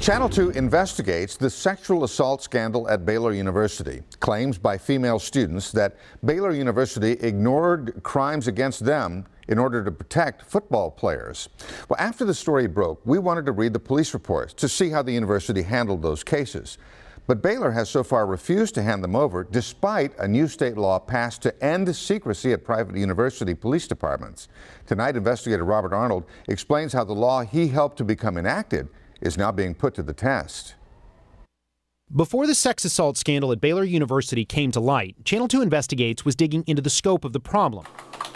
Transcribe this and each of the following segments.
Channel 2 investigates the sexual assault scandal at Baylor University. Claims by female students that Baylor University ignored crimes against them in order to protect football players. Well, after the story broke, we wanted to read the police reports to see how the university handled those cases. But Baylor has so far refused to hand them over, despite a new state law passed to end secrecy at private university police departments. Tonight, investigator Robert Arnold explains how the law he helped to become enacted is now being put to the test. Before the sex assault scandal at Baylor University came to light, Channel 2 Investigates was digging into the scope of the problem.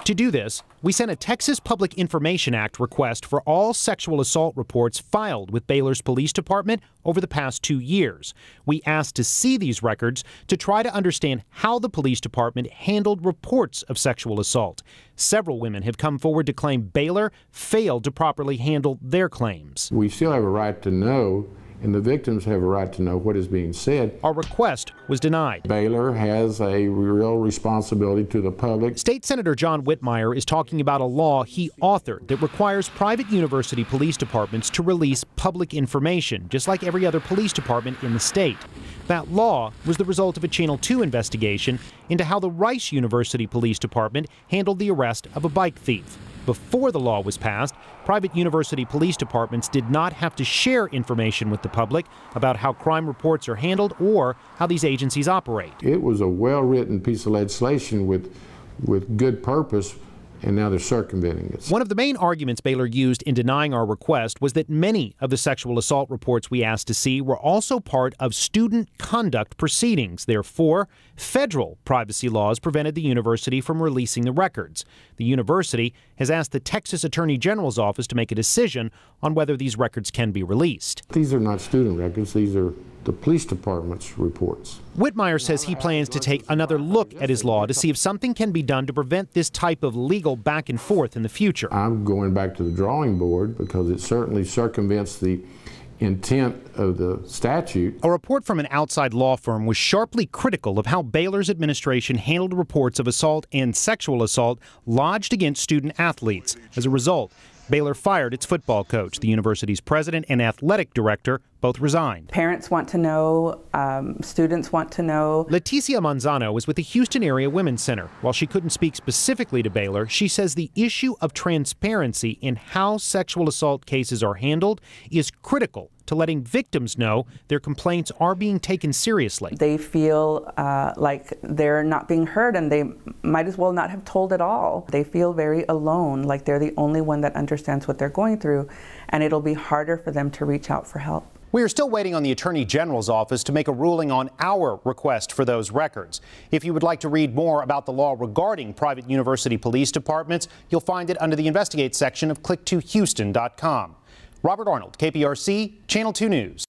To do this, we sent a Texas Public Information Act request for all sexual assault reports filed with Baylor's police department over the past 2 years. We asked to see these records to try to understand how the police department handled reports of sexual assault. Several women have come forward to claim Baylor failed to properly handle their claims. We still have a right to know, and the victims have a right to know what is being said. Our request was denied. Baylor has a real responsibility to the public. State Senator John Whitmire is talking about a law he authored that requires private university police departments to release public information, just like every other police department in the state. That law was the result of a Channel 2 investigation into how the Rice University Police Department handled the arrest of a bike thief. Before the law was passed, private university police departments did not have to share information with the public about how crime reports are handled or how these agencies operate. It was a well-written piece of legislation with good purpose, and now they're circumventing it. One of the main arguments Baylor used in denying our request was that many of the sexual assault reports we asked to see were also part of student conduct proceedings. Therefore, federal privacy laws prevented the university from releasing the records. The university has asked the Texas Attorney General's office to make a decision on whether these records can be released. These are not student records, these are the police department's reports. Whitmire says he plans to take another look at his law to see if something can be done to prevent this type of legal back and forth in the future. I'm going back to the drawing board because it certainly circumvents the intent of the statute. A report from an outside law firm was sharply critical of how Baylor's administration handled reports of assault and sexual assault lodged against student athletes. As a result, Baylor fired its football coach. The university's president and athletic director both resigned. Parents want to know, students want to know. Leticia Manzano was with the Houston Area Women's Center. While she couldn't speak specifically to Baylor, she says the issue of transparency in how sexual assault cases are handled is critical to letting victims know their complaints are being taken seriously. They feel like they're not being heard, and they might as well not have told at all. They feel very alone, like they're the only one that understands what they're going through, and it'll be harder for them to reach out for help. We are still waiting on the Attorney General's office to make a ruling on our request for those records. If you would like to read more about the law regarding private university police departments, you'll find it under the Investigate section of click2houston.com. Robert Arnold, KPRC, Channel 2 News.